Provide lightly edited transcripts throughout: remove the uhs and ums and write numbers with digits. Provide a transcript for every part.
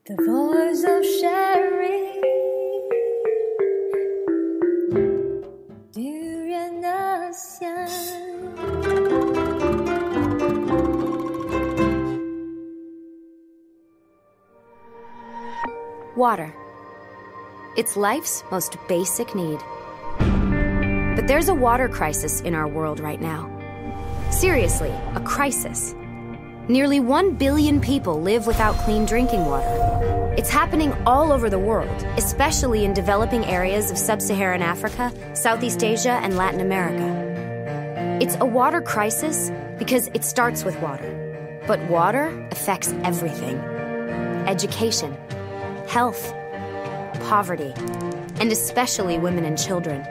The voice of Sherry. Durian Water. It's life's most basic need. But there's a water crisis in our world right now. Seriously, a crisis. Nearly 1 billion people live without clean drinking water. It's happening all over the world, especially in developing areas of sub-Saharan Africa, Southeast Asia, and Latin America. It's a water crisis because it starts with water. But water affects everything. Education, health, poverty, and especially women and children.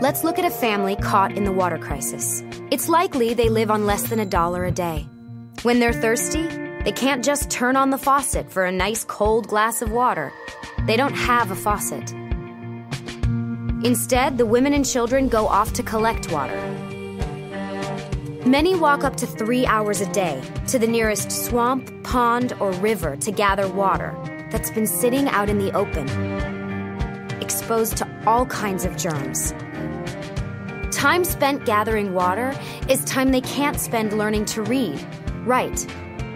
Let's look at a family caught in the water crisis. It's likely they live on less than $1 a day. When they're thirsty, they can't just turn on the faucet for a nice cold glass of water. They don't have a faucet. Instead, the women and children go off to collect water. Many walk up to 3 hours a day to the nearest swamp, pond, or river to gather water that's been sitting out in the open, exposed to all kinds of germs. Time spent gathering water is time they can't spend learning to read, write,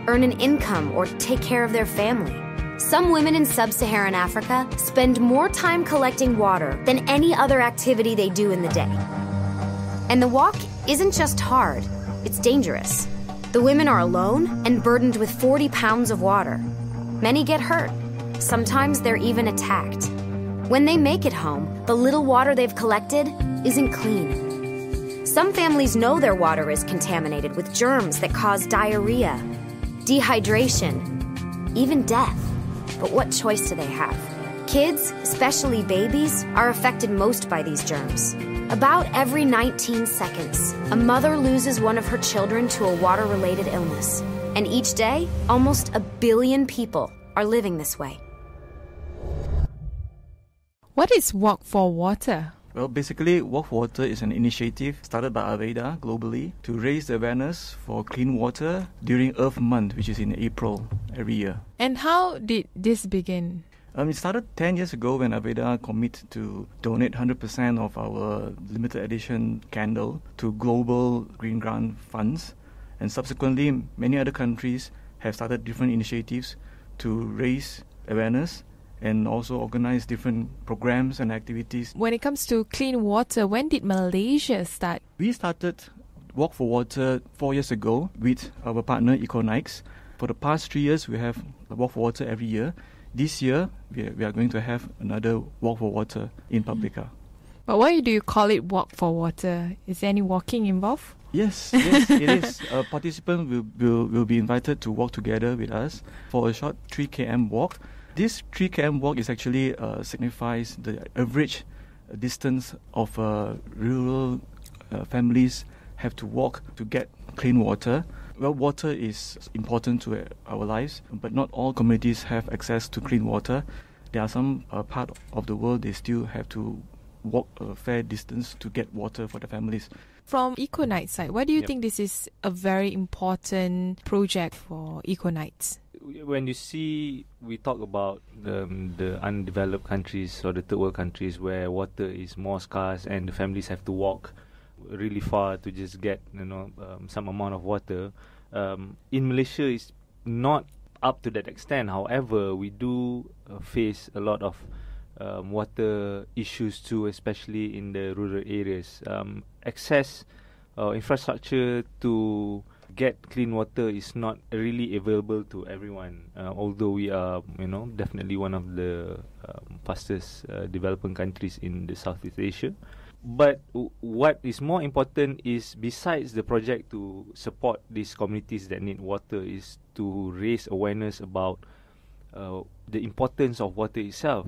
earn an income, or take care of their family. Some women in sub-Saharan Africa spend more time collecting water than any other activity they do in the day. And the walk isn't just hard, it's dangerous. The women are alone and burdened with 40 pounds of water. Many get hurt. Sometimes they're even attacked. When they make it home, the little water they've collected isn't clean. Some families know their water is contaminated with germs that cause diarrhea, dehydration, even death. But what choice do they have? Kids, especially babies, are affected most by these germs. About every 19 seconds, a mother loses one of her children to a water-related illness. And each day, almost 1 billion people are living this way. What is Walk for Water? Well, basically, Walk for Water is an initiative started by AVEDA globally to raise the awareness for clean water during Earth Month, which is in April every year. And how did this begin? It started 10 years ago when AVEDA committed to donate 100% of our limited edition candle to global green grant funds. And subsequently, many other countries have started different initiatives to raise awareness and also organize different programs and activities. When it comes to clean water, when did Malaysia start? We started Walk for Water 4 years ago with our partner Ecoknights. For the past 3 years, we have Walk for Water every year. This year, we are going to have another Walk for Water in Publica. But why do you call it Walk for Water? Is there any walking involved? Yes, it is. A participant will be invited to walk together with us for a short 3 km walk. This 3 km walk is actually signifies the average distance of rural families have to walk to get clean water. Well, water is important to our lives, but not all communities have access to clean water. There are some part of the world they still have to walk a fair distance to get water for their families. From Ecoknights side, why do you think this is a very important project for Ecoknights? When we talk about the undeveloped countries or the third world countries where water is more scarce and the families have to walk really far to just get some amount of water. In Malaysia, it's not up to that extent. However, we do face a lot of water issues too, especially in the rural areas. Access infrastructure to get clean water is not really available to everyone. Although we are, definitely one of the fastest developing countries in the Southeast Asia. But what is more important is, besides the project to support these communities that need water, is to raise awareness about the importance of water itself.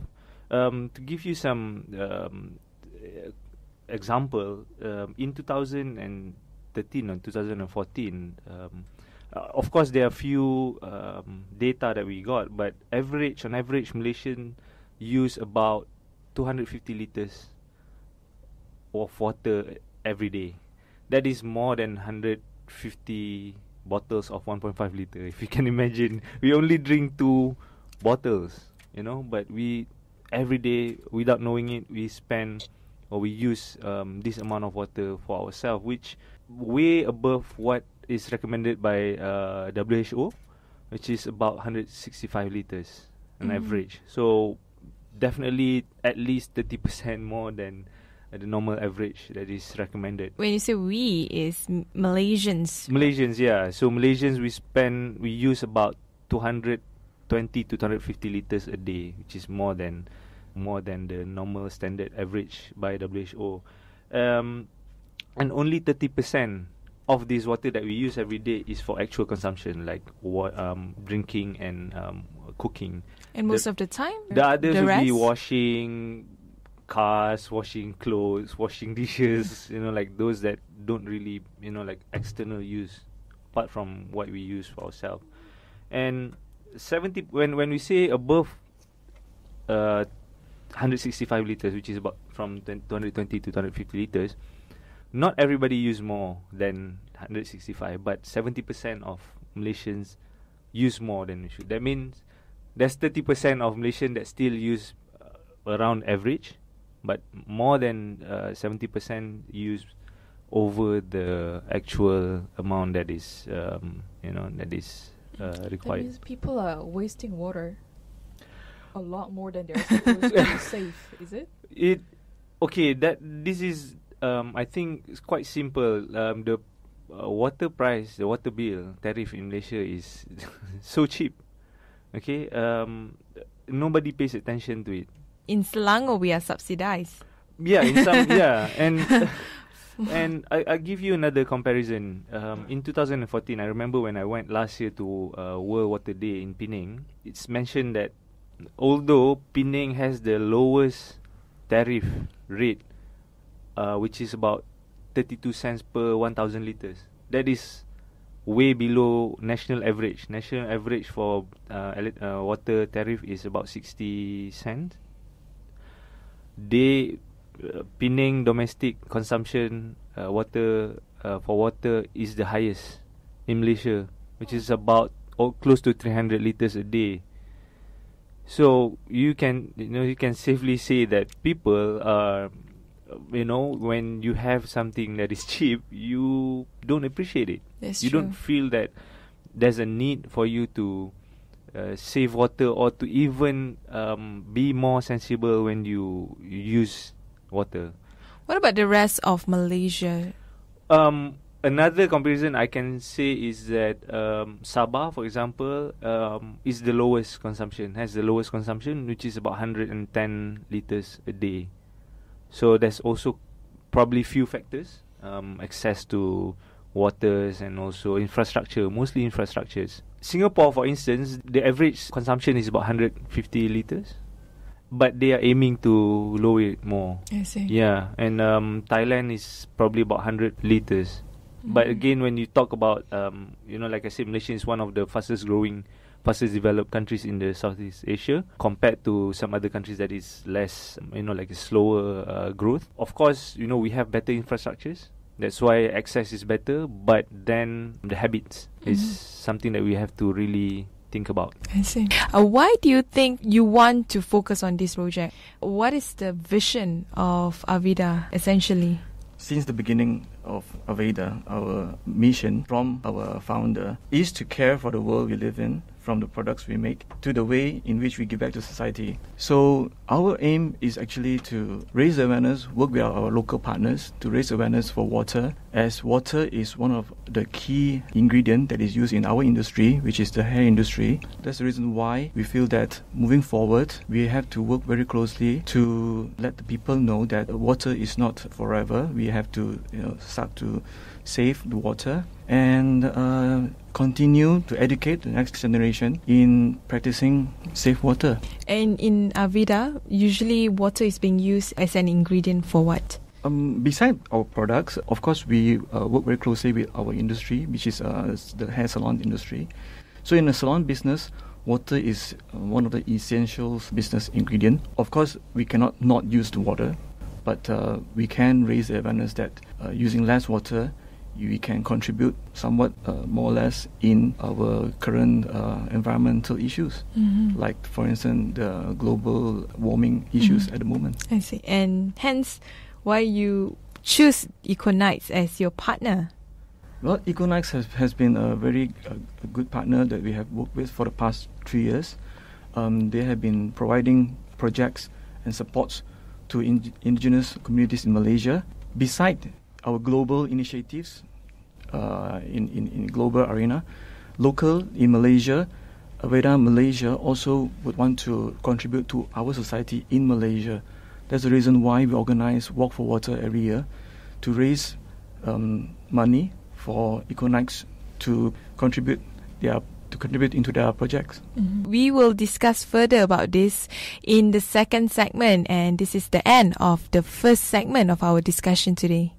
To give you some example, in 2013 and 2014, of course there are few data that we got, but on average Malaysian use about 250 liters of water every day. That is more than 150 bottles of 1.5 liter. If you can imagine, we only drink 2 bottles, but we every day, without knowing it, we spend or we use this amount of water for ourselves, which way above what is recommended by WHO, which is about 165 liters on average. So definitely at least 30% more than the normal average that is recommended. When you say we, is Malaysians. Malaysians, yeah. So Malaysians, we use about 220 to 250 liters a day, which is more than the normal standard average by WHO. And only 30% of this water that we use every day is for actual consumption, like drinking and cooking. And most of the time, the others the will rest? be washing cars, washing clothes, washing dishes, like those that don't really, like external use, apart from what we use for ourselves. And 70, when we say above 165 liters, which is about from 220 to 250 liters, not everybody use more than 165, but 70% of Malaysians use more than we should. That means there's 30% of Malaysians that still use around average, but more than 70% use over the actual amount that is required. That means people are wasting water a lot more than they're supposed to save, is it? This is I think it's quite simple. The water price, the water bill tariff in Malaysia is so cheap. Okay, nobody pays attention to it. In Selangor, we are subsidized. Yeah, in some and I give you another comparison. In 2014, I remember when I went last year to World Water Day in Penang. It's mentioned that although Penang has the lowest tariff rate, which is about 32 cents per 1,000 liters, that is way below national average. National average for water tariff is about 60 cents. Penang domestic consumption water is the highest in Malaysia, which is about close to 300 liters a day. So you can safely say that people are, when you have something that is cheap, you don't appreciate it. That's you true. don't feel that there's a need for you to save water or to even be more sensible when you use water. What about the rest of Malaysia? Another comparison I can say is that Sabah, for example, has the lowest consumption, which is about 110 liters a day. So there's also probably few factors, access to waters and also infrastructure, mostly infrastructures. Singapore, for instance, the average consumption is about 150 liters, but they are aiming to lower it more. I see. Yeah, and Thailand is probably about 100 liters. But again, when you talk about, like I said, Malaysia is one of the fastest developed countries in the Southeast Asia compared to some other countries that is less, like a slower growth. Of course, we have better infrastructures. That's why access is better. But then the habits is something that we have to really think about. I see. Why do you think you want to focus on this project? What is the vision of AVEDA essentially? Since the beginning of AVEDA, our mission from our founder is to care for the world we live in, from the products we make to the way in which we give back to society. So our aim is actually to raise awareness, work with our local partners to raise awareness for water, as water is one of the key ingredients that is used in our industry, which is the hair industry. That's the reason why we feel that moving forward, we have to work very closely to let the people know that water is not forever. We have to start to save the water and continue to educate the next generation in practicing safe water. And in AVEDA, usually water is being used as an ingredient for what? Besides our products, of course, we work very closely with our industry, which is the hair salon industry. So in the salon business, water is one of the essential business ingredients. Of course, we cannot not use the water, but we can raise the awareness that using less water we can contribute somewhat more or less in our current environmental issues, like, for instance, the global warming issues at the moment. I see. And hence, why you choose Ecoknights as your partner? Well, Ecoknights has been a very good partner that we have worked with for the past 3 years. They have been providing projects and supports to indigenous communities in Malaysia. Beside our global initiatives in global arena, local in Malaysia, AVEDA Malaysia also would want to contribute to our society in Malaysia. That's the reason why we organize Walk for Water every year, to raise money for Ecoknights to contribute into their projects. We will discuss further about this in the second segment, and this is the end of the first segment of our discussion today.